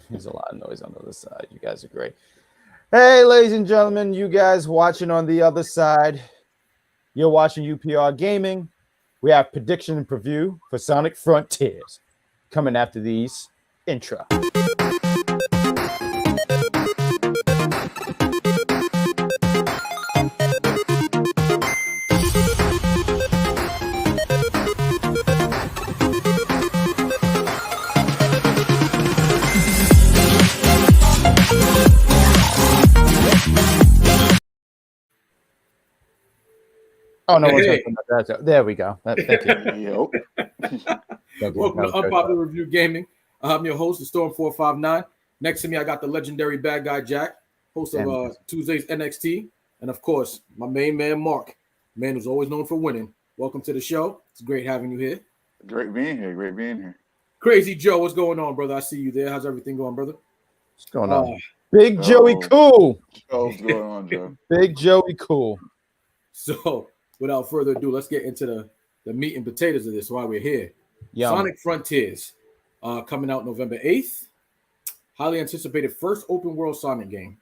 There's a lot of noise on the other side. You guys are great. Hey, ladies and gentlemen, you guys watching on the other side. You're watching UPR Gaming. We have prediction and preview for Sonic Frontiers coming after these intro. Oh, no one's talking about that. There we go. Thank you. Welcome to Unpopular Review Gaming. I'm your host, the Storm 459. Next to me, I got the legendary bad guy Jack, host of Tuesday's NXT, and of course, my main man Mark, man who's always known for winning. Welcome to the show. It's great having you here. Great being here. Crazy Joe, what's going on, brother? I see you there. How's everything going, brother? What's going on? Big Joey Cool. What's going on, Joe? Big Joey Cool. So, without further ado, let's get into the meat and potatoes of this while we're here. Yum. Sonic Frontiers, coming out November 8th. Highly anticipated first open world Sonic game,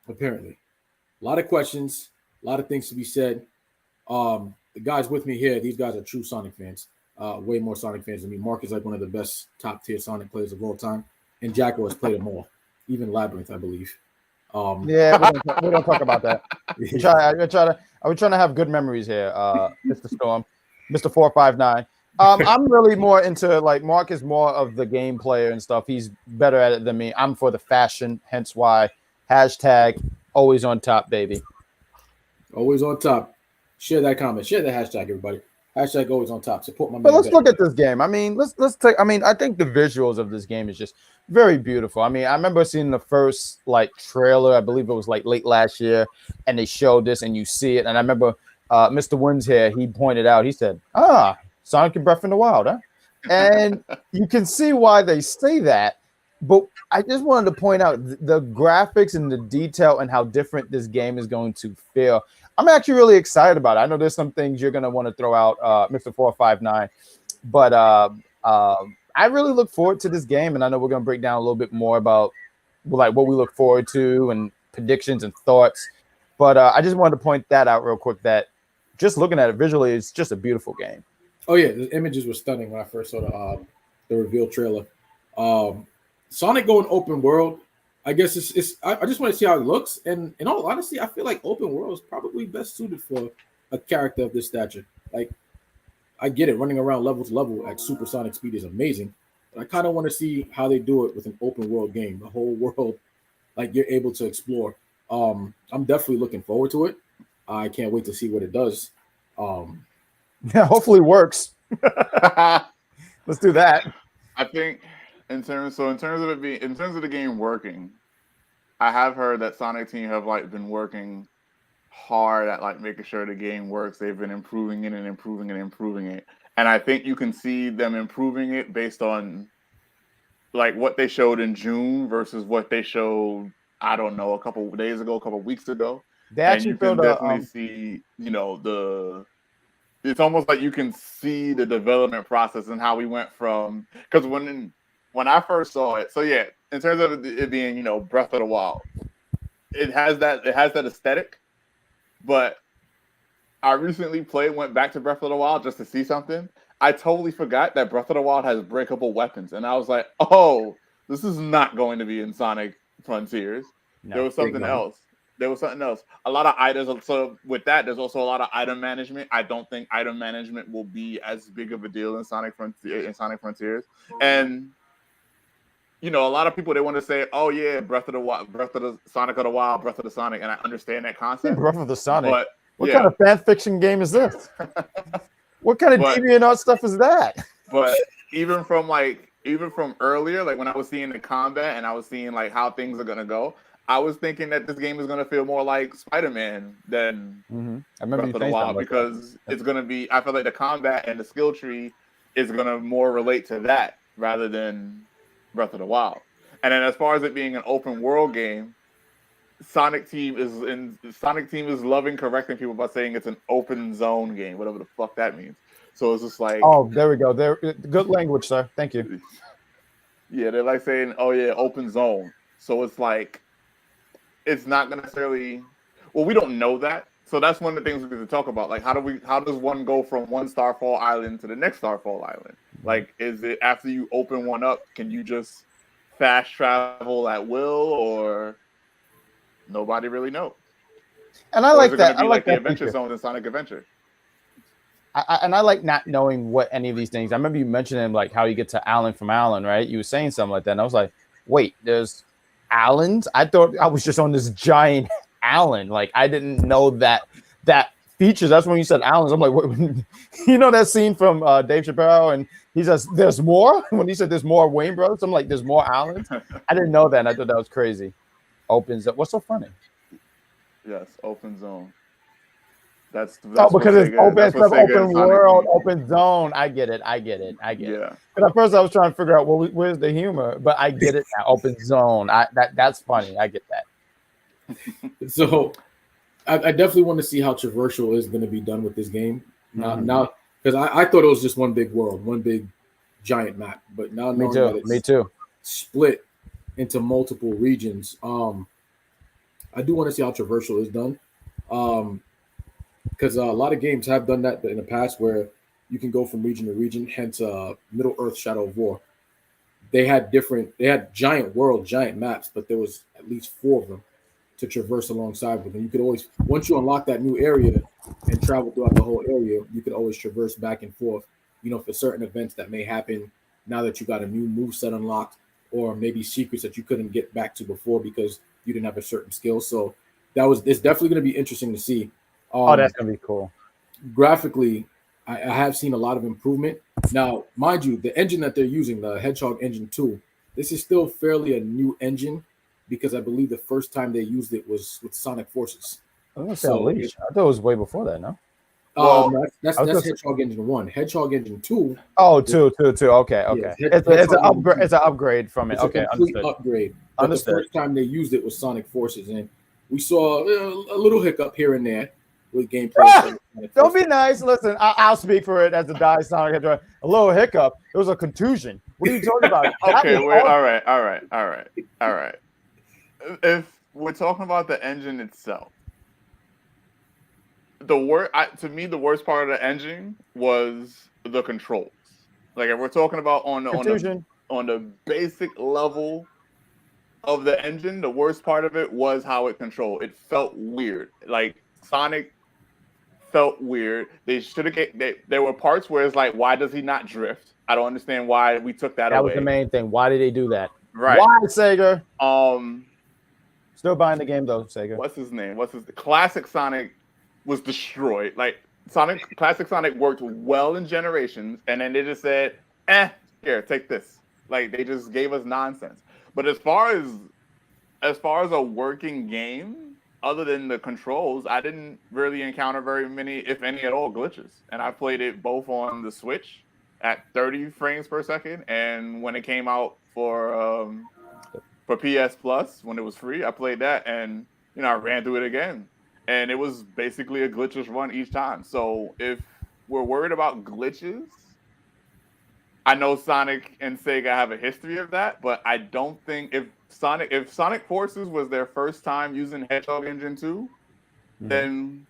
apparently. A lot of questions, a lot of things to be said. The guys with me here, these guys are true Sonic fans. Way more Sonic fans than me. Mark is like one of the best top tier Sonic players of all time. And Jacko has played them all, even Labyrinth, I believe. Yeah, we don't talk about that. We're trying to have good memories here, Mr. Storm, Mr. 459. I'm really more into, like, Mark is more of the game player and stuff. He's better at it than me. I'm for the fashion, hence why hashtag always on top, baby. Always on top. Share that comment. Share the hashtag, everybody. Hashtag always on top. Support my man. But let's look at this game. I mean, let's take. I mean, I think the visuals of this game is just very beautiful. I mean, I remember seeing the first like trailer. I believe it was like late last year, and they showed this, and you see it. And I remember Mr. Wins here. He pointed out. He said, Sonic and Breath in the Wild, huh? And you can see why they say that. But I just wanted to point out the graphics and the detail and how different this game is going to feel. I'm actually really excited about it. I know there's some things you're going to want to throw out, Mr. 459, but I really look forward to this game, and I know we're going to break down a little bit more about like what we look forward to and predictions and thoughts. But I just wanted to point that out real quick, that just looking at it visually, it's just a beautiful game. Oh, yeah, the images were stunning when I first saw the reveal trailer. Sonic going open world, I guess I just want to see how it looks. And in all honesty, I feel like open world is probably best suited for a character of this stature. Like, I get it, running around level to level at supersonic speed is amazing. But I kind of want to see how they do it with an open world game. The whole world, like, you're able to explore. I'm definitely looking forward to it. I can't wait to see what it does. Yeah, hopefully it works. Let's do that. I think in terms of the game working, I have heard that Sonic team have like been working hard at like making sure the game works. They've been improving it and improving it. And I think you can see them improving it based on like what they showed in June versus what they showed, I don't know, a couple weeks ago. They actually and you can definitely see, it's almost like you can see the development process and how we went from, because when I first saw it, so yeah, in terms of it being, Breath of the Wild, it has that aesthetic, but I recently went back to Breath of the Wild just to see something. I totally forgot that Breath of the Wild has breakable weapons, and I was like, oh, this is not going to be in Sonic Frontiers. No, there was something else. A lot of items. So with that, there's also a lot of item management. I don't think item management will be as big of a deal in Sonic Frontiers. And a lot of people, they want to say, "Oh yeah, Breath of the Sonic of the Wild, Breath of the Sonic," and I understand that concept. Breath of the Sonic. But what kind of fan fiction game is this? What kind of DeviantArt stuff is that? But even from earlier, like when I was seeing the combat and I was seeing like how things are gonna go, I was thinking that this game is going to feel more like Spider-Man than Breath of the Wild, because it's going to be, I feel like the combat and the skill tree is going to more relate to that rather than Breath of the Wild. And then as far as it being an open world game, Sonic team is loving correcting people by saying it's an open zone game, whatever the fuck that means. So it's just like, oh, there we go. There, good language, sir. Thank you. Yeah, they're like saying, "Oh yeah, open zone." So it's like it's not gonna necessarily. Well, we don't know that, so that's one of the things we need to talk about. Like, how does one go from one Starfall Island to the next Starfall Island? Like, is it after you open one up, can you just fast travel at will, or nobody really knows? And I Or is like it going to that. I be like like the that Adventure feature. Zone in Sonic Adventure? And I like not knowing what any of these things. I remember you mentioning like how you get to Alan from Alan, right? You were saying something like that, and I was like, "Wait, there's Allens? I thought I was just on this giant Allen. Like I didn't know that features. That's when you said Allens. I'm like, what? You know that scene from Dave Chappelle, and he says, "There's more." When he said, "There's more Wayne Brothers," I'm like, "There's more Allens." I didn't know that, and I thought that was crazy. Opens up. What's so funny? Yes, open zone. Oh, because it's open That's instead what of Sega and open Sonic world, mean. open zone. I get it. Yeah. Because at first I was trying to figure out where's the humor, but I get it now. Open zone. That's funny. I get that. So I definitely want to see how traversal is going to be done with this game. Now, because I thought it was just one big world, one big giant map, but now Me knowing too. that it's Me too. split into multiple regions, I do want to see how traversal is done. Because a lot of games have done that in the past where you can go from region to region, hence Middle Earth Shadow of War. They had giant world, giant maps, but there was at least 4 of them to traverse alongside with. And you could always, once you unlock that new area and travel throughout the whole area, you could always traverse back and forth, for certain events that may happen now that you got a new move set unlocked, or maybe secrets that you couldn't get back to before because you didn't have a certain skill. So it's definitely going to be interesting to see. Oh, that's gonna be cool. Graphically, I have seen a lot of improvement. Now, mind you, the engine that they're using, the Hedgehog Engine 2, this is still fairly a new engine because I believe the first time they used it was with Sonic Forces. I was gonna say Unleash. I thought it was way before that. No. That's Hedgehog Engine 1. Hedgehog Engine 2. Oh, two. Okay. Yeah, It's an upgrade. It's an upgrade from it. It's Okay, a complete understood. upgrade. But the first time they used it was Sonic Forces, and we saw a little hiccup here and there with gameplay. Don't be nice. Listen, I'll speak for it as a die Sonic Hedgehog. A little hiccup. It was a contusion. What are you talking about? Okay, wait. All right. If we're talking about the engine itself, to me, the worst part of the engine was the controls. Like if we're talking about on the basic level of the engine, the worst part of it was how it controlled. It felt weird. Like Sonic felt weird. They should have. There were parts where it's like, why does he not drift? I don't understand why we took that away. That was the main thing. Why did they do that? Right. Why, Sega? Still buying the game though, Sega. What's his name? Classic Sonic was destroyed. Like Classic Sonic worked well in Generations, and then they just said, here, take this. Like they just gave us nonsense. But as far as a working game, other than the controls, I didn't really encounter very many, if any at all, glitches. And I played it both on the Switch at 30 frames per second, and when it came out for PS Plus, when it was free, I played that, and I ran through it again, and it was basically a glitchless run each time. So if we're worried about glitches, I know Sonic and Sega have a history of that, but I don't think if Sonic Forces was their first time using Hedgehog Engine 2, then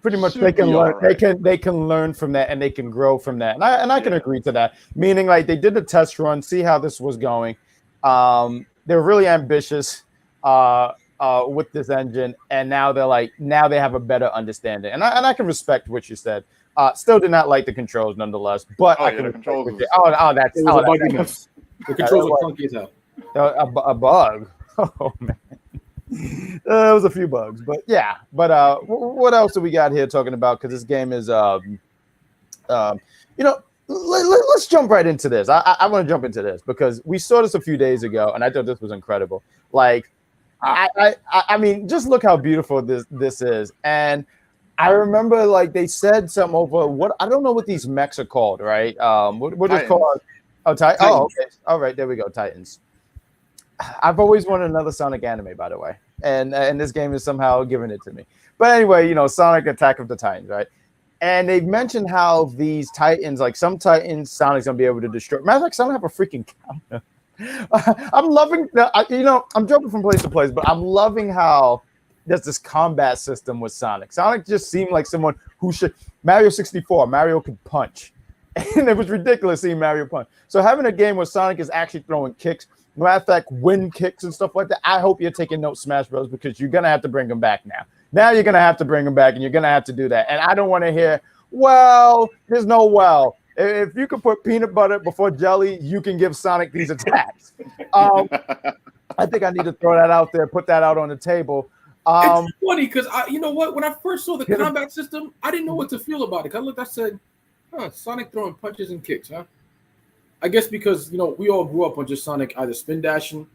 pretty much they can learn. Right. They can learn from that, and they can grow from that. And I can agree to that. Meaning, like they did the test run, see how this was going. They're really ambitious with this engine, and now they have a better understanding. And I can respect what you said. Still did not like the controls, nonetheless. But I can the controls. That's bugginess. The controls are funky as hell. A bug. Oh man. There was a few bugs, but yeah. But what else do we got here talking about? Because this game is, let's jump right into this. I want to jump into this because we saw this a few days ago, and I thought this was incredible. Like, I mean, just look how beautiful this is. And I remember, like, they said something over I don't know what these mechs are called, right? What is called? Oh, Titans. Oh, okay. All right, there we go, Titans. I've always wanted another Sonic anime, by the way, and this game is somehow giving it to me. But anyway, Sonic Attack of the Titans, right? And they've mentioned how these Titans, like some Titans, Sonic's gonna be able to destroy. Matter of fact, some have a freaking counter. I'm loving I'm jumping from place to place, but I'm loving how there's this combat system with Sonic. Sonic just seemed like someone who should. Mario 64, Mario could punch, and it was ridiculous seeing Mario punch. So having a game where Sonic is actually throwing kicks, matter of fact, wind kicks and stuff like that. I hope you're taking notes, Smash Bros, because you're gonna have to bring them back now. Now you're gonna have to bring them back, and you're gonna have to do that. And I don't want to hear, well, there's no well. If you can put peanut butter before jelly, you can give Sonic these attacks. I think I need to throw that out there, put that out on the table. It's funny because you know what? When I first saw the combat system, I didn't know what to feel about it. I looked, I said, Sonic throwing punches and kicks, huh? I guess because, we all grew up on just Sonic either spin dashing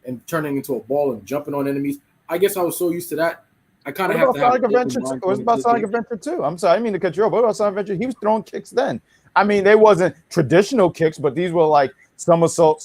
and turning into a ball and jumping on enemies. I guess I was so used to that. I kind of have to Sonic Adventure. It was about Sonic Adventure 2. I'm sorry, I mean to cut you off. What about Sonic Adventure? He was throwing kicks then. I mean, they wasn't traditional kicks, but these were like somersault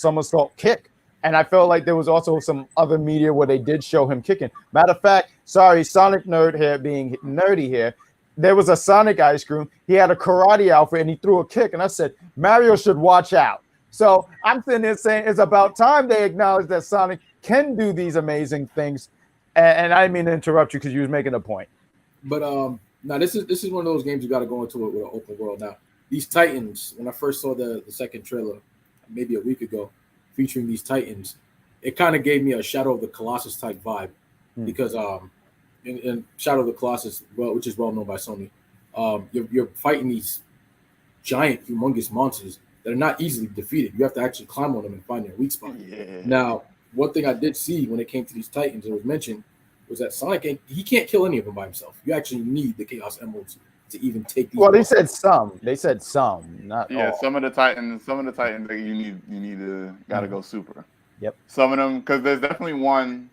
kick. And I felt like there was also some other media where they did show him kicking. Matter of fact, sorry, Sonic nerd here being nerdy here. There was a Sonic ice cream. He had a karate outfit and he threw a kick. And I said, Mario should watch out. So I'm sitting there saying it's about time they acknowledge that Sonic can do these amazing things. And I didn't mean to interrupt you because you was making a point. But now this is one of those games you got to go into it with an open world. Now these Titans, when I first saw the second trailer, maybe a week ago, featuring these Titans, it kind of gave me a Shadow of the Colossus type vibe because in Shadow of the Colossus, which is well known by Sony, you're fighting these giant, humongous monsters that are not easily defeated. You have to actually climb on them and find their weak spot. Yeah. Now, one thing I did see when it came to these Titans, it was mentioned, was that Sonic, he can't kill any of them by himself. You actually need the Chaos Emeralds to even take these. Well, they said some, not all. Some of the Titans that you need to gotta go super. Yep. Some of them, because there's definitely one.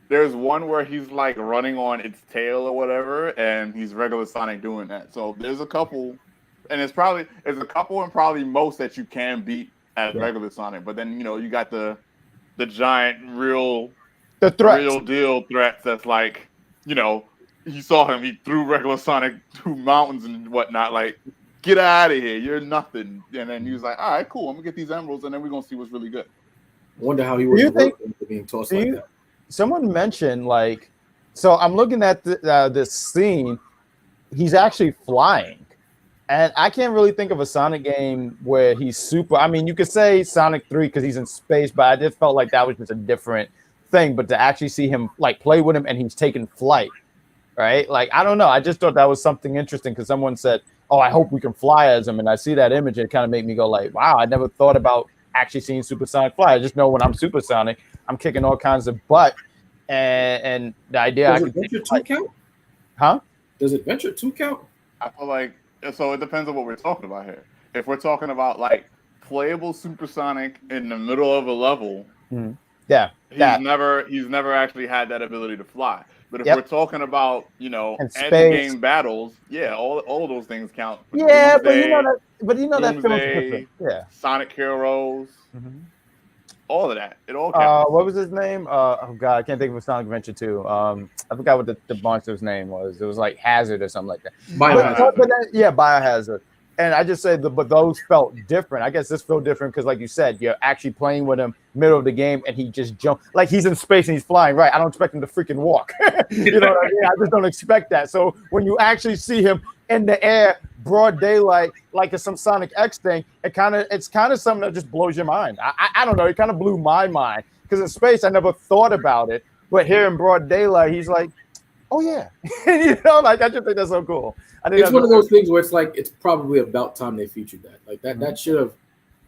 There's one where he's like running on its tail or whatever, and he's regular Sonic doing that. So there's a couple, and it's a couple and probably most that you can beat as regular Sonic. But then you got the giant real deal threats that's like you saw him, he threw regular Sonic through mountains and whatnot, like get out of here, you're nothing. And then he was like, all right, cool, I'm gonna get these emeralds and then we're gonna see what's really good. I wonder how he was being tossed like that. Someone mentioned so I'm looking at this scene, he's actually flying. And I can't really think of a Sonic game where he's super. I mean, you could say Sonic 3 because he's in space, but I just felt like that was just a different thing. But to actually see him play with him and he's taking flight, right? I don't know. I just thought that was something interesting because someone said, oh, I hope we can fly as him. And I see that image and it kind of made me go wow, I never thought about actually seeing Supersonic fly. I just know when I'm Supersonic, I'm kicking all kinds of butt. And the idea Does Adventure 2 count? Huh? Does Adventure 2 count? I feel like so it depends on what we're talking about here. If we're talking about playable Supersonic in the middle of a level, he's never actually had that ability to fly. But if we're talking about end game battles, all of those things count. Yeah, Doomsday, but you know that feels Doomsday, different. Sonic Heroes, all of that. It all counts. What was his name? Oh God, I can't think of Sonic Adventure 2. I forgot what the monster's name was. It was like Hazard or something like that. Biohazard. Biohazard. And I just say but those felt different. I guess this felt different because, like you said, you're actually playing with him middle of the game, and he just jumped like he's in space and he's flying. Right? I don't expect him to freaking walk. You know what I mean? I just don't expect that. So when you actually see him in the air, broad daylight, like it's some Sonic X thing, it's kind of something that just blows your mind. I don't know. It kind of blew my mind because in space I never thought about it, but here in broad daylight, he's like, oh yeah, I just think that's so cool. It's one of those things where it's probably about time they featured that. That should have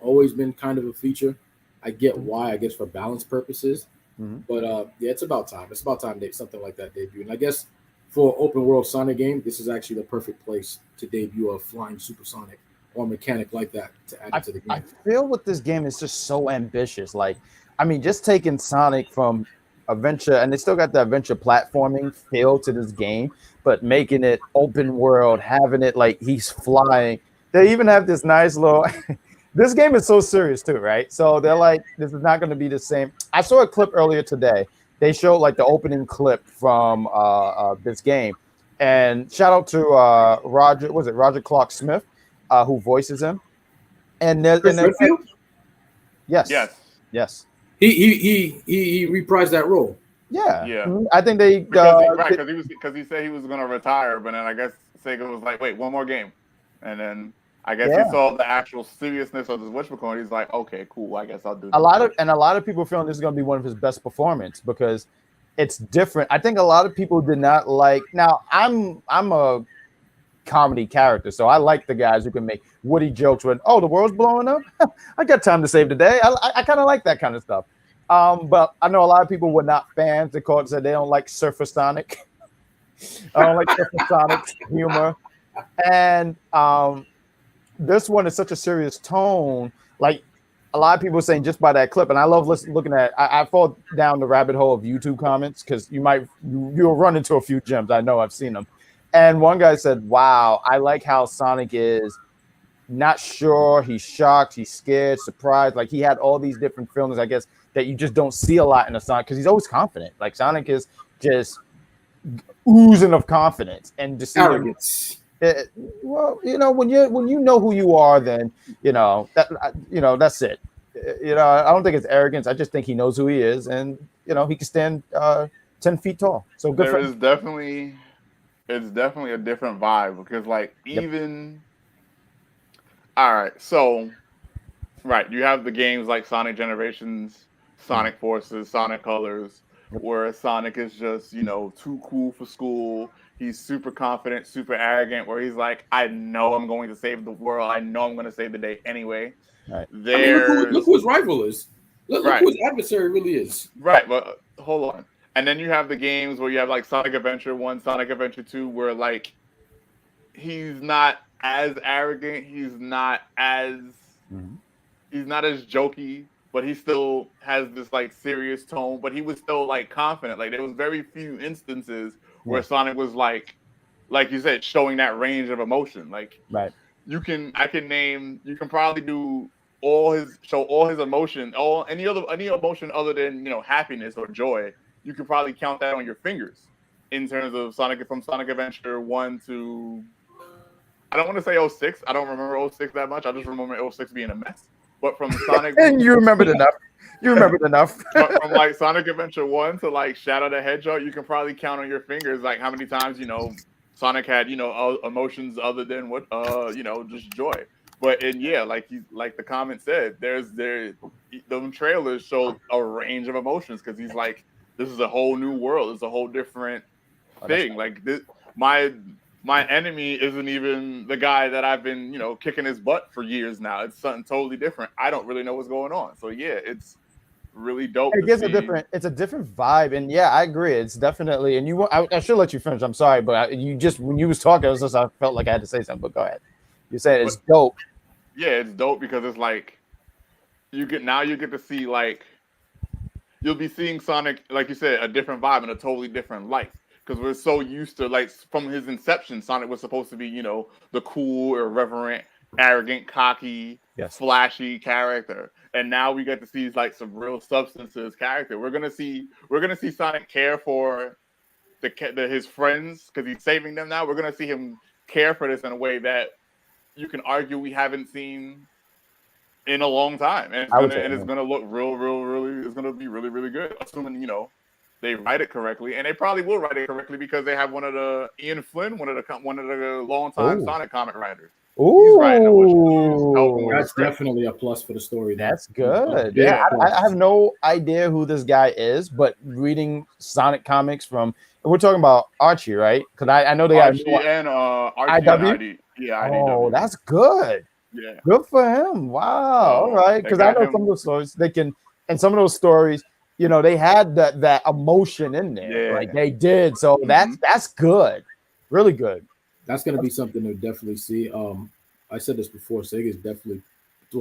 always been kind of a feature. I get why, I guess for balance purposes, but it's about time. It's about time something like that debut. And I guess for an open world Sonic game, this is actually the perfect place to debut a flying supersonic or mechanic like that to add it to the game. I feel with this game is just so ambitious. Just taking Sonic from adventure, and they still got the adventure platforming feel to this game, but making it open world, having it he's flying. They even have this nice little this game is so serious too, right? So they're this is not going to be the same. I saw a clip earlier today. They showed the opening clip from this game, and shout out to Roger Clark Smith, who voices him. And there's Redfield? Yes. Yes. He reprised that role. Yeah. Yeah. Mhm. I think they because he said he was going to retire, but then I guess Sega was like, wait, one more game, and then I guess he Yeah. saw the actual seriousness of this whatchamacallit. He's like, okay, cool, I guess I'll do a this. lot of people feeling this is going to be one of his best performance because it's different. I think a lot of people did not like. Now I'm a comedy character, so I like the guys who can make witty jokes when the world's blowing up. I got time to save the day. I kind of like that kind of stuff. But I know a lot of people were not fans. They said they don't like Surfer Sonic. I don't like Surfer Sonic's humor, and this one is such a serious tone. Like a lot of people are saying just by that clip, and I love looking at. I fall down the rabbit hole of YouTube comments because you'll run into a few gems. I know I've seen them, and one guy said, "Wow, I like how Sonic is not sure, he's shocked, he's scared, surprised. Like he had all these different feelings, I guess, that you just don't see a lot in a Sonic because he's always confident. Like Sonic is just oozing of confidence and just Arrogance. well, when you know who you are, then that's it. I don't think it's arrogance. I just think he knows who he is, and he can stand 10 feet tall. So good. It's definitely a different vibe because even. All right, so you have the games like Sonic Generations, Sonic Forces, Sonic Colors, where Sonic is just too cool for school. He's super confident, super arrogant, where he's like, I know I'm going to save the world. I know I'm going to save the day anyway. Right. Look who his rival is. Look who his adversary really is. Right, but hold on. And then you have the games where you have like Sonic Adventure 1, Sonic Adventure 2, where he's not as arrogant, he's not as jokey, but he still has this serious tone, but he was still confident. There was very few instances where Sonic was like you said, showing that range of emotion. You can probably do show all his emotion, any emotion other than happiness or joy. You can probably count that on your fingers in terms of from Sonic Adventure 1 to, I don't want to say 06. I don't remember 06 that much. I just remember 06 being a mess. But from Sonic, and you remembered enough. But from Sonic Adventure 1 to Shadow the Hedgehog, you can probably count on your fingers how many times Sonic had emotions other than just joy. But like the comment said, those trailers show a range of emotions because he's like, this is a whole new world. It's a whole different thing. My enemy isn't even the guy that I've been, kicking his butt for years now. It's something totally different. I don't really know what's going on. So it's really dope. It's a different vibe, and I agree. It's definitely. And I should let you finish. I'm sorry, but when you was talking, I felt like I had to say something. But go ahead. You said it's dope. Yeah, it's dope because it's you get to see you'll be seeing Sonic, like you said, a different vibe and a totally different life. Because we're so used to from his inception, Sonic was supposed to be, the cool, irreverent, arrogant, cocky, flashy character, and now we get to see some real substance to his character. We're gonna see Sonic care for his friends because he's saving them now. We're gonna see him care for this in a way that you can argue we haven't seen in a long time, and it's gonna look really. It's gonna be really, really good, assuming they write it correctly, and they probably will write it correctly because they have Ian Flynn, one of the longtime Sonic comic writers. Ooh, that's definitely a plus for the story. That's good. I have no idea who this guy is, but reading Sonic comics we're talking about Archie, right? Because I know they Archie and Archie IW. And IDW. Oh, that's good. Yeah, good for him. Wow. All right, because I know some of those stories and some of those stories. They had that emotion in there, they did. So that's good, really good. That's going to be something to definitely see. I said this before. Sega is definitely,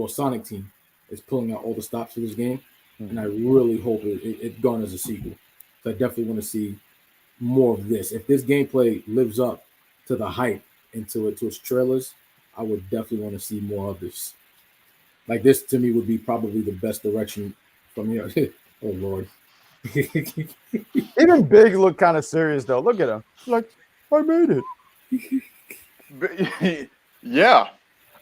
Sonic team is pulling out all the stops for this game, and I really hope it garners a sequel. So I definitely want to see more of this. If this gameplay lives up to the hype and to its trailers, I would definitely want to see more of this. This to me would be probably the best direction from here. Oh Lord. Even Big looked kind of serious though. Look at him. I made it. Yeah.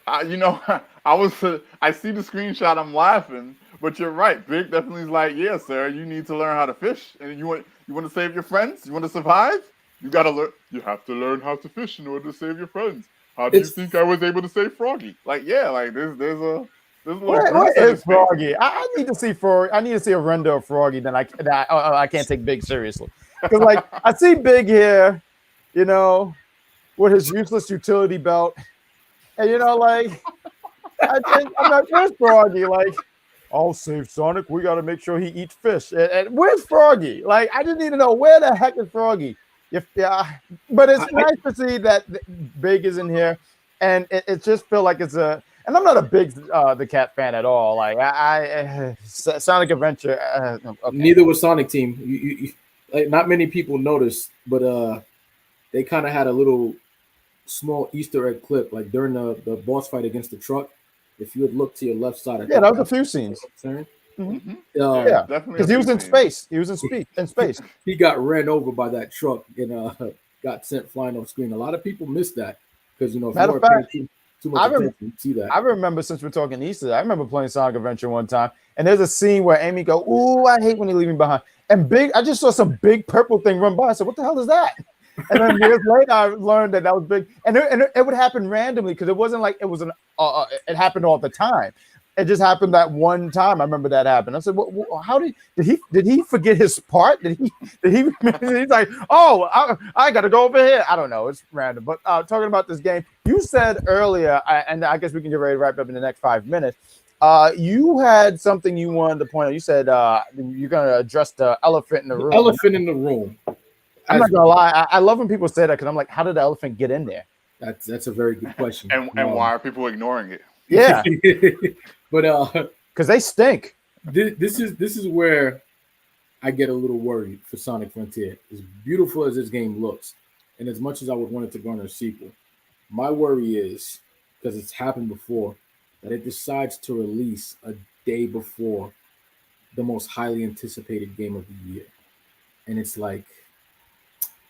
I see the screenshot, I'm laughing, But you're right. Big definitely is like, yeah, sir, you need to learn how to fish, and you want to save your friends. You want to survive. You gotta learn. You have to learn how to fish in order to save your friends. How do you It's think I was able to save Froggy? Like, yeah, like there's a little Where grimace in is his face. Froggy? I need to see Froggy. I need to see a render of Froggy. Then I can't take Big seriously because like I see Big here, you know, with his useless utility belt, and like I'm like, where's Froggy? Like, I'll save Sonic. We got to make sure he eats fish. And where's Froggy? Like, I just need to know where the heck is Froggy. But it's nice to see that Big is in here, and it just feel like it's a. And I'm not a big the Cat fan at all. Like Sonic Adventure. Okay. Neither was Sonic Team. Like, not many people noticed, but they kind of had a little small Easter egg clip, like during the boss fight against the truck. If you would look to your left side, that was a few scenes. Mm-hmm. Yeah, definitely. because he was in space. He was in space. He got ran over by that truck and got sent flying off screen. A lot of people missed that because if Matter you of weren't fact, paying too much attention, you see that. I remember, since we're talking Easter, I remember playing Sonic Adventure one time, and there's a scene where Amy go, "Ooh, I hate when you leave me behind." And I just saw some big purple thing run by. I said, "What the hell is that?" And then years later, I learned that was Big, and it would happen randomly because it wasn't like it was it happened all the time. It just happened that one time. I remember that happened. I said, "How did he forget his part? Did he? He's like, oh, I got to go over here. I don't know. It's random." But talking about this game, you said earlier, and I guess we can get ready to wrap up in the next 5 minutes. You had something you wanted to point out. You said you're going to address the elephant in the room. Elephant in the room. I'm not gonna lie. I love when people say that because I'm like, how did the elephant get in there? That's a very good question. And why are people ignoring it? Yeah, but because they stink. This is where I get a little worried for Sonic Frontier. As beautiful as this game looks, and as much as I would want it to garner a sequel, my worry is, because it's happened before, that it decides to release a day before the most highly anticipated game of the year. And it's like,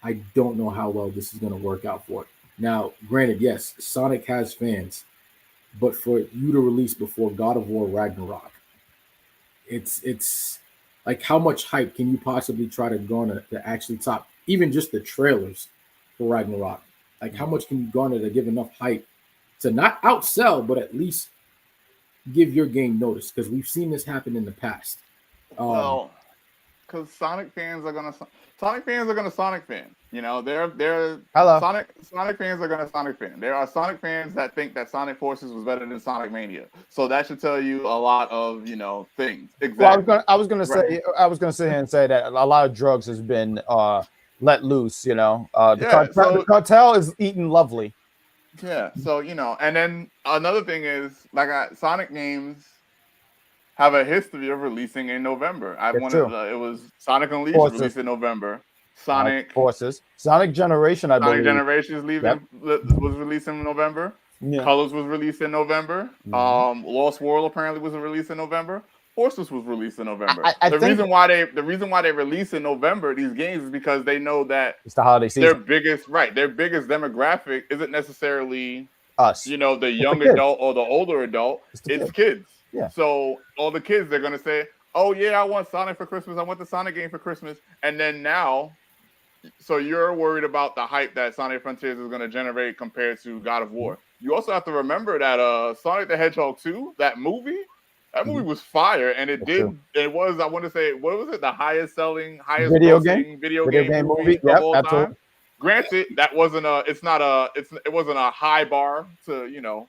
I don't know how well this is going to work out for it. Now, granted, yes, Sonic has fans, but for you to release before God of War Ragnarok, it's like, how much hype can you possibly try to garner to actually top even just the trailers for Ragnarok? Like, how much can you garner to give enough hype to not outsell, but at least give your game notice? Because we've seen this happen in the past. Well, because Sonic fans are gonna Sonic fan. They're Hello. Sonic fans are gonna Sonic fan. There are Sonic fans that think that Sonic Forces was better than Sonic Mania. So that should tell you a lot of things. Exactly. Well, I was gonna sit here and say that a lot of drugs has been let loose. The cartel is eating lovely. Yeah. So and then another thing is, like, Sonic games have a history of releasing in November. It was Sonic Unleashed released in November. Sonic Forces, Sonic Generation, I believe. Sonic Generations was released in November. Yeah. Colors was released in November. Mm-hmm. Lost World apparently was released in November. Forces was released in November. The reason why they release in November these games is because they know that it's the holiday season. Their biggest demographic isn't necessarily us. The young adult or the older adult. It's kids. Yeah. So all the kids, they're gonna say, "Oh yeah, I want Sonic for Christmas. I want the Sonic game for Christmas." And then now, so you're worried about the hype that Sonic Frontiers is gonna generate compared to God of War. You also have to remember that Sonic the Hedgehog 2, that movie was fire, and it was, I want to say, what was it? The highest video game movie of all time. Granted, that wasn't it wasn't a high bar to.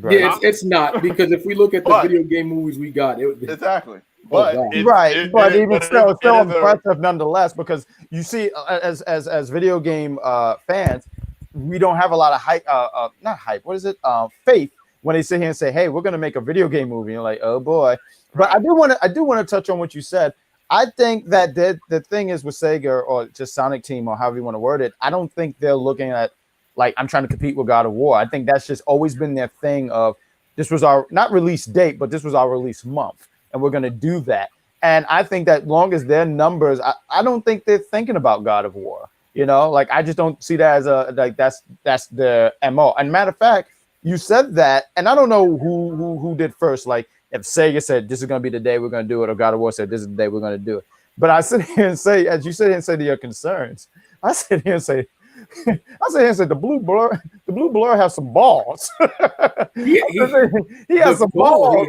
Right. Yeah, it's not, because if we look at the video game movies we got, exactly. But even still, it's still impressive nonetheless, because you see, as video game fans, we don't have a lot of hype. Not hype. What is it? Faith when they sit here and say, "Hey, we're going to make a video game movie." You're like, "Oh boy!" But I do want to touch on what you said. I think that the thing is with Sega or just Sonic Team or however you want to word it, I don't think they're looking at, like, I'm trying to compete with God of War. I think that's just always been their thing of, this was our, not release date, but this was our release month, and we're going to do that. And I think that long as their numbers, I don't think they're thinking about God of War. Like, I just don't see that as that's the MO. And matter of fact, you said that, and I don't know who did first. Like, if Sega said this is going to be the day we're going to do it, or God of War said this is the day we're going to do it. But I sit here and say, as you sit here and say to your concerns, I sit here and say, the blue blur has some balls. He has some balls.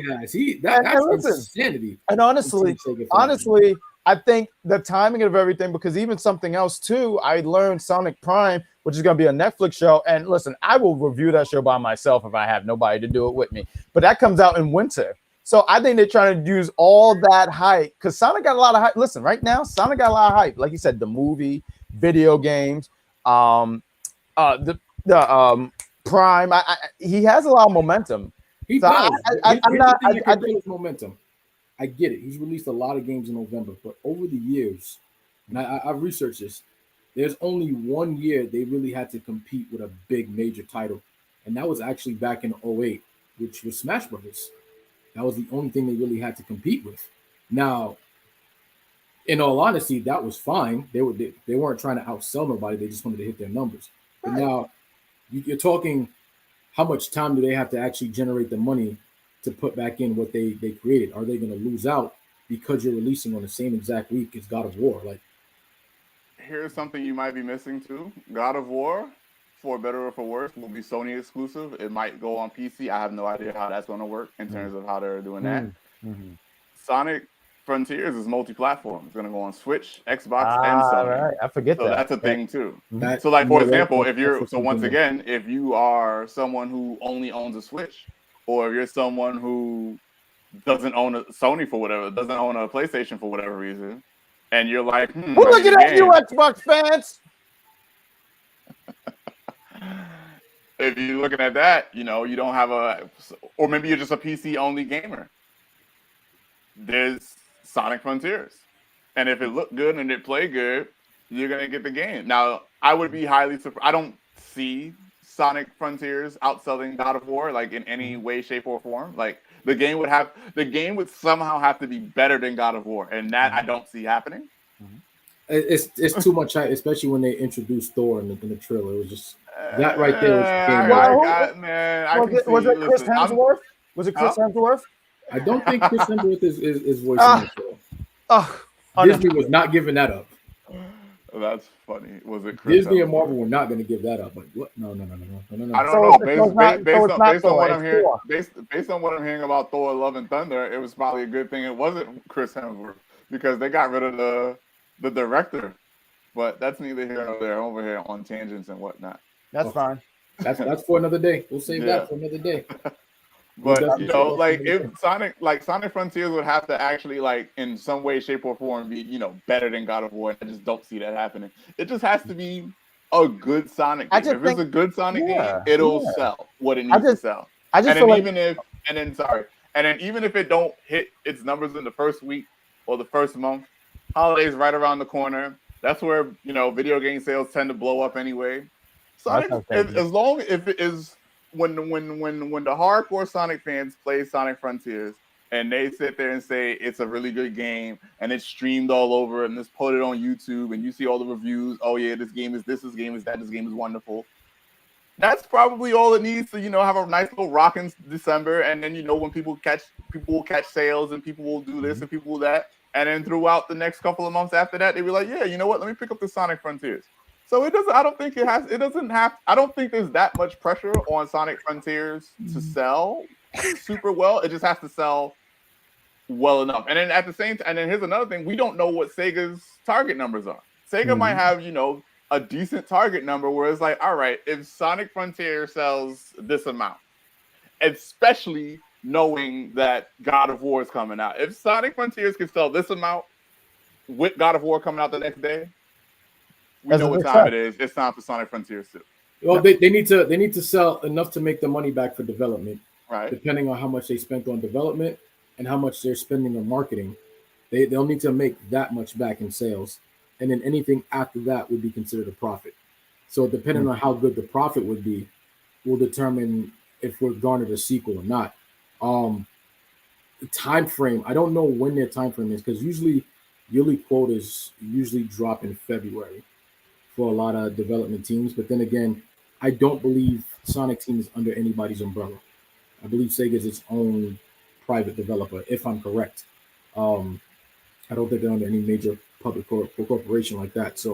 That's insanity. And honestly, I think the timing of everything, because even something else too, I learned Sonic Prime, which is going to be a Netflix show. And listen, I will review that show by myself if I have nobody to do it with me. But that comes out in winter. So I think they're trying to use all that hype, because Sonic got a lot of hype. Listen, right now, Sonic got a lot of hype. Like you said, the movie, video games, the Prime. He has a lot of momentum. He does. I get momentum. I get it. He's released a lot of games in November, but over the years, and I've researched this, there's only 1 year they really had to compete with a big major title, and that was actually back in 2008, which was Smash Brothers. That was the only thing they really had to compete with. Now, in all honesty, that was fine. They weren't trying to outsell nobody. They just wanted to hit their numbers. But now you're talking, how much time do they have to actually generate the money to put back in what they created? Are they going to lose out because you're releasing on the same exact week as God of War? Like, here's something you might be missing too. God of War, for better or for worse, will be Sony exclusive. It might go on PC. I have no idea how that's going to work in terms of how they're doing that. Sonic Frontiers is multi-platform. It's going to go on Switch, Xbox, and Sony. Right. I forget that. So that's a thing too. So, like, for example, if you are someone who only owns a Switch, or if you're someone who doesn't own a Sony for whatever, doesn't own a PlayStation for whatever reason, and you're like, well, look at you, Xbox fans. If you're looking at that, you don't have or maybe you're just a PC only gamer. There's Sonic Frontiers, and if it looked good and it played good, you're gonna get the game. Now, I would be highly surprised. I don't see Sonic Frontiers outselling God of War like in any way, shape, or form. Like the game would somehow have to be better than God of War, and that I don't see happening. It's too much hype, especially when they introduced Thor in the trailer. It was just that right there was Was it Chris Hemsworth? Was it Chris Hemsworth? I don't think Chris Hemsworth is voicing that show. Disney was not giving that up. That's funny. Was it Chris Disney Hemsworth? and Marvel were not going to give that up? Like what? No. I don't know. Based on what I'm hearing about Thor: Love and Thunder, it was probably a good thing it wasn't Chris Hemsworth, because they got rid of the director. But that's neither here nor there. Over here on tangents and whatnot. That's fine. That's for another day. We'll save that for another day. But like if Sonic Frontiers would have to actually, like, in some way, shape, or form be, better than God of War. I just don't see that happening. It just has to be a good Sonic game. If it's a good Sonic game, it'll sell what it needs to sell. And then even if it don't hit its numbers in the first week or the first month, holidays right around the corner. That's where video game sales tend to blow up anyway. Sonic, as long if it is. When the hardcore Sonic fans play Sonic Frontiers and they sit there and say it's a really good game and it's streamed all over and it's put it on YouTube and you see all the reviews, oh yeah, this game is that, this game is wonderful. That's probably all it needs to, have a nice little rockin' December, and then when people will catch sales and people will do this and people will that, and then throughout the next couple of months after that, they'll be like, yeah, you know what, let me pick up the Sonic Frontiers. So I don't think I don't think there's that much pressure on Sonic Frontiers to sell super well. It just has to sell well enough. And then here's another thing. We don't know what Sega's target numbers are. Sega might have, a decent target number where it's like, all right, if Sonic Frontier sells this amount, especially knowing that God of War is coming out. If Sonic Frontiers can sell this amount with God of War coming out the next day, we know what time it is. It's time for Sonic Frontiers too. Well, they need to sell enough to make the money back for development. Right. Depending on how much they spent on development and how much they're spending on marketing, they'll need to make that much back in sales, and then anything after that would be considered a profit. So depending on how good the profit would be, will determine if we're garnered a sequel or not. The time frame, I don't know when their time frame is, because usually yearly quotas usually drop in February for a lot of development teams. But then again, I don't believe Sonic Team is under anybody's umbrella. I believe Sega is its own private developer, if I'm correct. I don't think they're under any major public corporation like that. So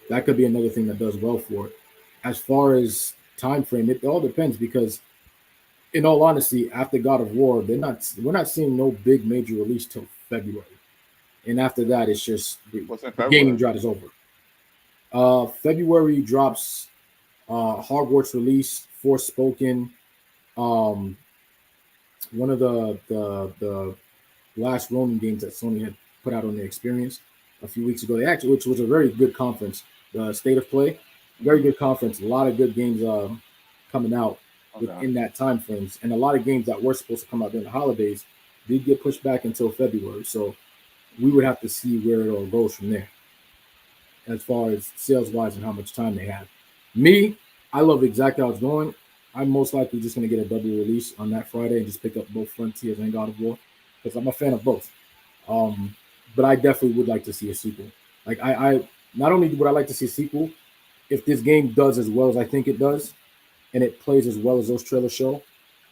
that could be another thing that does well for it. As far as time frame, it all depends because, in all honesty, after God of War, we're not seeing no big major release till February, and after that, it's just What's in the gaming February? drought is over. February drops Hogwarts release, Forspoken, um, one of the last Ronin games that Sony had put out on their experience a few weeks ago. They actually, which was a very good conference, the State of Play, very good conference. A lot of good games coming out Okay. within that time frames, and a lot of games that were supposed to come out during the holidays did get pushed back until February. So we would have to see where it all goes from there, as far as sales wise and how much time they have. Me, I love exactly how it's going. I'm most likely just going to get a double release on that Friday and just pick up both Frontiers and God of War because I'm a fan of both. But I definitely would like to see a sequel. Like I not only would I like to see a sequel, if this game does as well as I think it does, and it plays as well as those trailers show,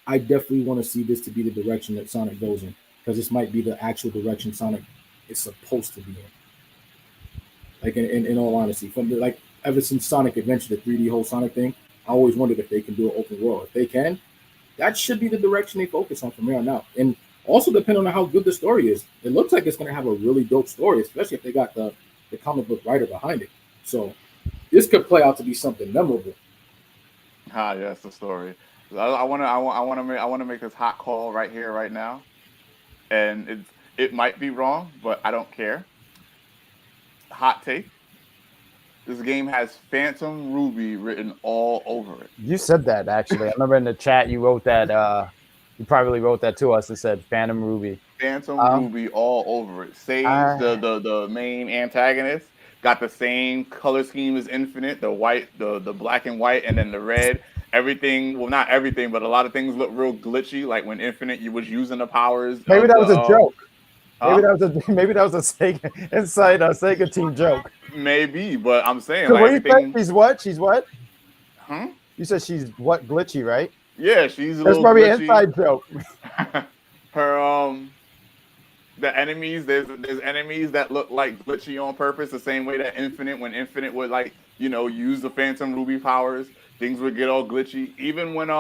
I definitely want to see this to be the direction that Sonic goes in because this might be the actual direction Sonic is supposed to be in. Like in all honesty, from like ever since Sonic Adventure, the 3D whole Sonic thing, I always wondered if they can do an open world. If they can, that should be the direction they focus on from here on out. And also depending on how good the story is. It looks like it's going to have a really dope story, especially if they got the comic book writer behind it. So this could play out to be something memorable. Ah, yes, the story. I want to make this hot call right here, right now, and it might be wrong, but I don't care. Hot take: this game has Phantom Ruby written all over it. You said that actually. I remember in the chat you wrote that. You probably wrote that to us. It said Phantom Ruby. Phantom Um, Ruby all over it. Sage, I, the main antagonist, got the same color scheme as Infinite, the white, the black and white, and then the red. Everything, well, not everything, but a lot of things look real glitchy. Like when Infinite, you was using the powers maybe of that the was a joke. huh? Maybe that was a Sega inside a Sega team joke. Maybe, but I'm saying Because like what do you think? everything. She's what? She's what? Huh? You said she's what? Glitchy, right? Yeah, she's a That's little probably an glitchy. inside joke. Her the enemies, there's enemies that look like glitchy on purpose, the same way that Infinite, when Infinite would like, use the Phantom Ruby powers, things would get all glitchy. Even when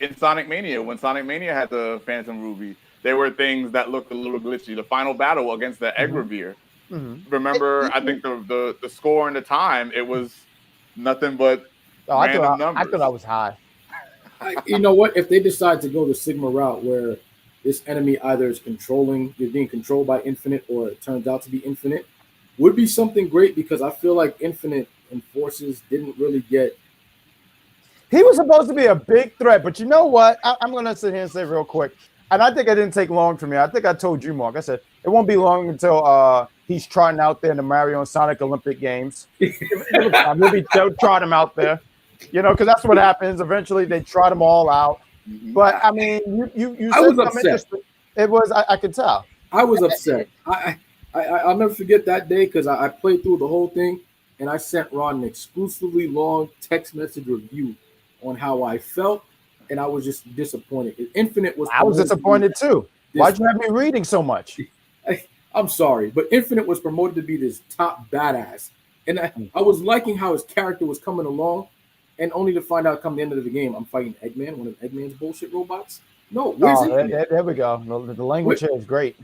in Sonic Mania, when Sonic Mania had the Phantom Ruby, there were things that looked a little glitchy. The final battle against the Egg Mm-hmm. Revere. Remember, I Mm-hmm. think the score and the time, it was nothing but Oh, random I thought numbers. I was high. You know what? If they decide to go the Sigma route where this enemy either is being controlled by Infinite, or it turns out to be Infinite, would be something great because I feel like Infinite and Forces didn't really get. He was supposed to be a big threat, but you know what? I'm going to sit here and say real quick, and I think it didn't take long for me. I think I told you, Mark. I said it won't be long until he's trotting out there in the Mario and Sonic Olympic Games. We'll be trotting him out there, because that's what happens. Eventually, they trot them all out. Mhm. But I mean, you I said was something upset. interesting. It was I could tell. I was upset. I'll never forget that day because I played through the whole thing and I sent Ron an exclusively long text message review on how I felt, and I was just disappointed. Infinite was I was promoted to be disappointed too. this. Why'd you have me reading so much? I'm sorry, but Infinite was promoted to be this top badass, and I was liking how his character was coming along, and only to find out come the end of the game, I'm fighting Eggman, one of Eggman's bullshit robots. No, where's Infinite? There we go. The language here is great.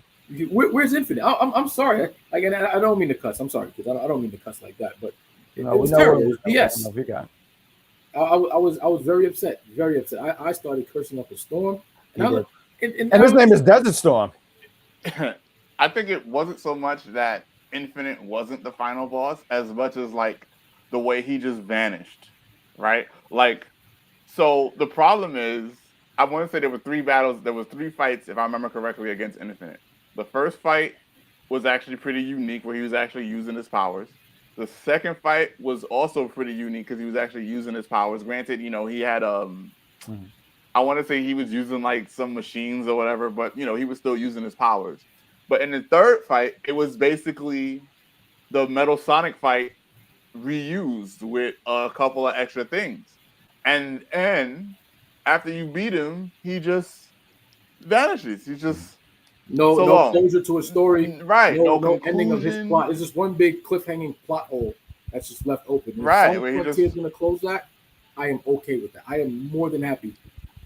Where's Infinite? I'm sorry. Again, I don't mean to cuss. I'm sorry, because I don't mean to cuss like that. But it was terrible. It was BS. We got. I was very upset. Very upset. I started cursing up a storm. And his name is Desert Storm. I think it wasn't so much that Infinite wasn't the final boss as much as like the way he just vanished, right? Like, so the problem is, I want to say there were 3 battles. There was 3 fights, if I remember correctly, against Infinite. The first fight was actually pretty unique, where he was actually using his powers. The second fight was also pretty unique because he was actually using his powers. Granted, he had I want to say he was using like some machines or whatever, but he was still using his powers. But in the third fight, it was basically the Metal Sonic fight reused with a couple of extra things. And after you beat him, he just vanishes. He's just no so no long. closure to a story. Right. No No ending of his conclusion. plot. It's just one big cliffhanging plot hole that's just left open. And if Right, Sonic where he Frontier is just going to close that, I am okay with that. I am more than happy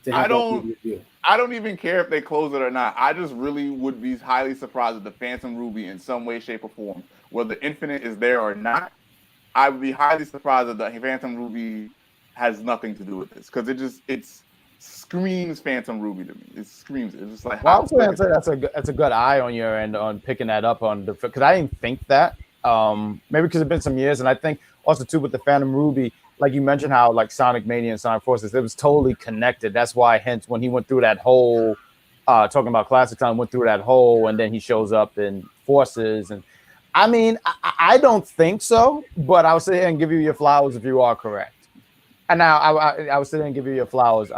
to I have that be don't the reveal. I don't even care if they close it or not. I just really would be highly surprised if the Phantom Ruby in some way, shape, or form, whether Infinite is there or not, I would be highly surprised if the Phantom Ruby has nothing to do with this. Because it screams Phantom Ruby to me. It screams it. It's just like Well, I how was going to say that's a good eye on your end on picking that up on the because I didn't think that. Maybe because it's been some years, and I think also too with the Phantom Ruby, like you mentioned how like Sonic Mania and Sonic Forces, it was totally connected. That's why, hence, when he went through that whole talking about Classic Time, went through that hole, and then he shows up in Forces, and I mean, I don't think so, but I'll sit here and give you your flowers if you are correct. And now I would sit there and give you your flowers.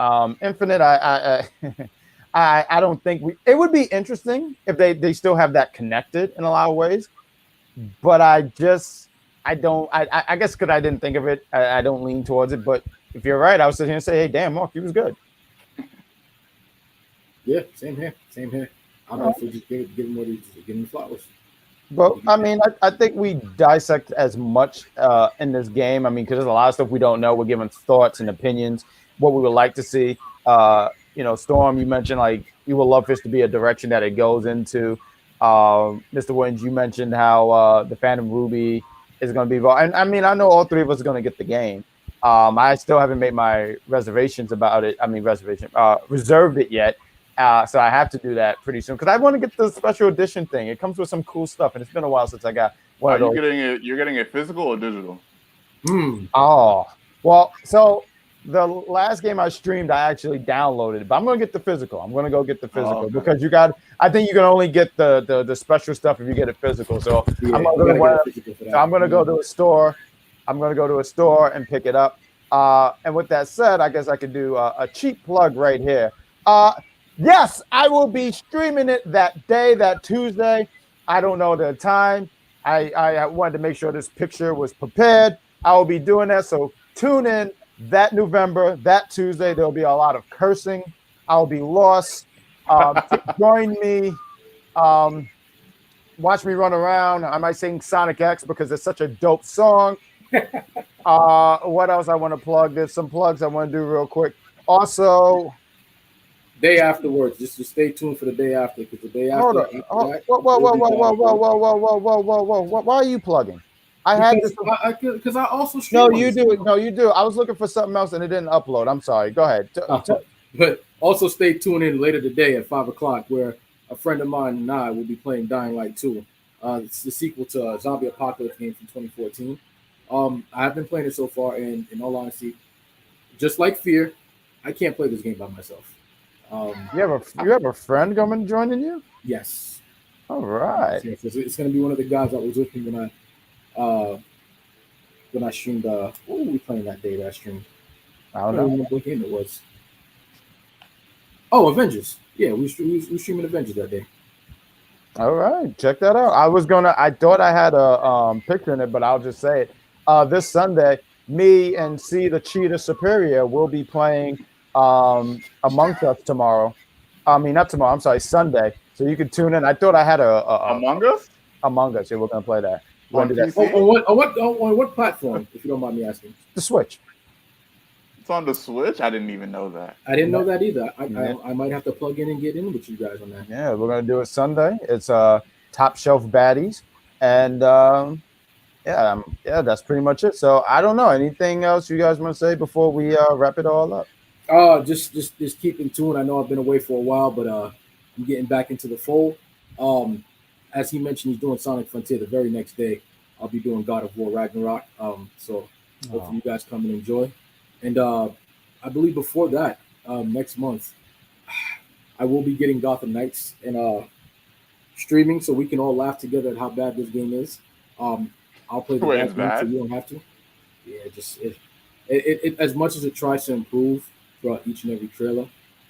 Infinite, I don't think it would be interesting if they still have that connected in a lot of ways, but I guess because I didn't think of it, I don't lean towards it. But if you're right, I would sit here and say, hey, damn, Mark, he was good. Yeah, same here. I'm also just give him what he's giving the flowers. But I mean, I think we dissect as much in this game. I mean, because there's a lot of stuff we don't know. We're giving thoughts and opinions, what we would like to see. Storm, you mentioned like you would love this to be a direction that it goes into. Mr. Wins, you mentioned how the Phantom Ruby is going to be involved. And I mean, I know all three of us are going to get the game. I still haven't made my reservations about it. I mean, reserved it yet. So I have to do that pretty soon because I want to get the special edition thing. It comes with some cool stuff, and it's been a while since I got one of those. You're getting it physical or digital? Oh, well, so the last game I streamed, I actually downloaded it, but I'm going to get the physical. I'm going to go get the physical because I think you can only get the special stuff if you get it physical. So yeah, I'm going to go to a store. I'm going to go to a store and pick it up. And with that said, I guess I could do a cheap plug right here. Yes, I will be streaming it that day, that Tuesday. I don't know the time. I wanted to make sure this picture was prepared. I will be doing that. So tune in that November, that Tuesday. There'll be a lot of cursing. I'll be lost. Join me. Watch me run around. I might sing Sonic X because it's such a dope song. What else I want to plug? There's some plugs I want to do real quick. Also, day afterwards, just stay tuned for the day after because the day after. Whoa! Why are you plugging? I had this because I also stream. No, you do. No, you do. I was looking for something else and it didn't upload. I'm sorry. Go ahead. But also stay tuned in later today at 5:00 where a friend of mine and I will be playing Dying Light 2. It's the sequel to a zombie apocalypse game from 2014. I have been playing it so far, and in all honesty, just like Fear, I can't play this game by myself. You have a friend coming joining you? Yes. All right. It's going to be one of the guys that was with me when I streamed. What were we playing that day that I streamed? I don't know what game it was. Oh, Avengers. Yeah, we streaming Avengers that day. All right, check that out. I thought I had a picture in it, but I'll just say it. This Sunday, me and C the Cheetah Superior will be playing Amongst Us tomorrow. I mean, not tomorrow. I'm sorry, Sunday. So you can tune in. I thought I had a Among Us. Among Us. Yeah, we're gonna play that. On what platform? If you don't mind me asking. The Switch. It's on the Switch. I didn't even know that. I didn't know that either. I might have to plug in and get in with you guys on that. Yeah, we're gonna do it Sunday. It's top shelf baddies, and that's pretty much it. So I don't know anything else you guys want to say before we wrap it all up. Just keep in tune. I know I've been away for a while, but I'm getting back into the fold. As he mentioned, he's doing Sonic Frontier the very next day. I'll be doing God of War Ragnarok. So hopefully you guys come and enjoy. And I believe before that, next month, I will be getting Gotham Knights and streaming so we can all laugh together at how bad this game is. I'll play the bad game so you don't have to. Yeah, just it as much as it tries to improve throughout each and every trailer,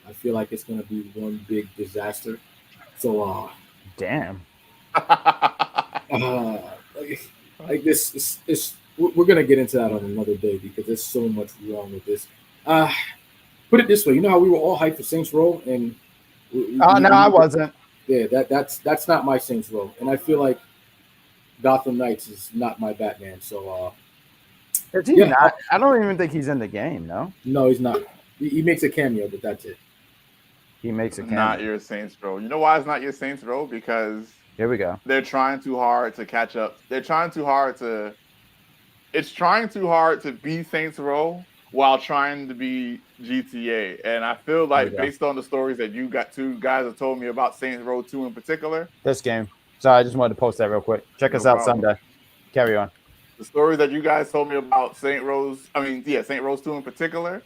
I feel like it's gonna be one big disaster. So damn. Like this is we're gonna get into that on another day because there's so much wrong with this. Put it this way, you know how we were all hyped for Saints Row and No, I wasn't. Yeah, that's not my Saints Row, and I feel like Gotham Knights is not my Batman. So Is he not? I don't even think he's in the game. No, no, he's not. He makes a cameo, but that's it. he makes a cameo. Not your Saints Row. You know why it's not your Saints Row? Because here we go. They're trying too hard to catch up. They're trying too hard to. It's trying too hard to be Saints Row while trying to be GTA. And I feel like based on the stories that you guys have told me about Saints Row 2 in particular. This game. Sorry, I just wanted to post that real quick. Check us out Sunday. Carry on. The stories that you guys told me about Saints Row 2 in particular.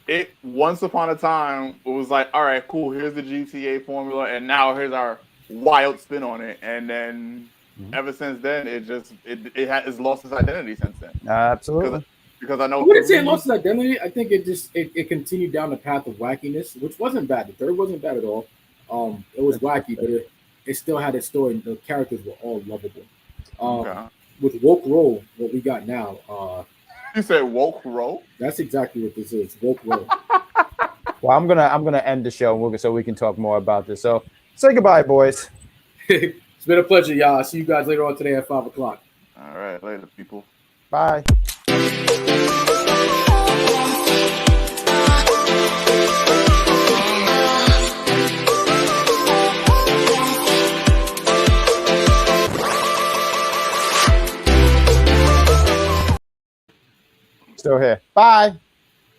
It once upon a time it was like, all right, cool, here's the GTA formula, and now here's our wild spin on it. And then ever since then, it's lost its identity since then. Absolutely. Because I know I wouldn't say it lost its identity. I think it continued down the path of wackiness, which wasn't bad. The third wasn't bad at all. It was wacky, but it still had its story. The characters were all lovable. With Woke Roll, what we got now. You say Woke Roll? That's exactly what this is. Woke Roll. Well, I'm gonna end the show so we can talk more about this. So say goodbye, boys. It's been a pleasure, y'all. I'll see you guys later on today at 5 o'clock. All right, later, people. Bye. Still here. Bye.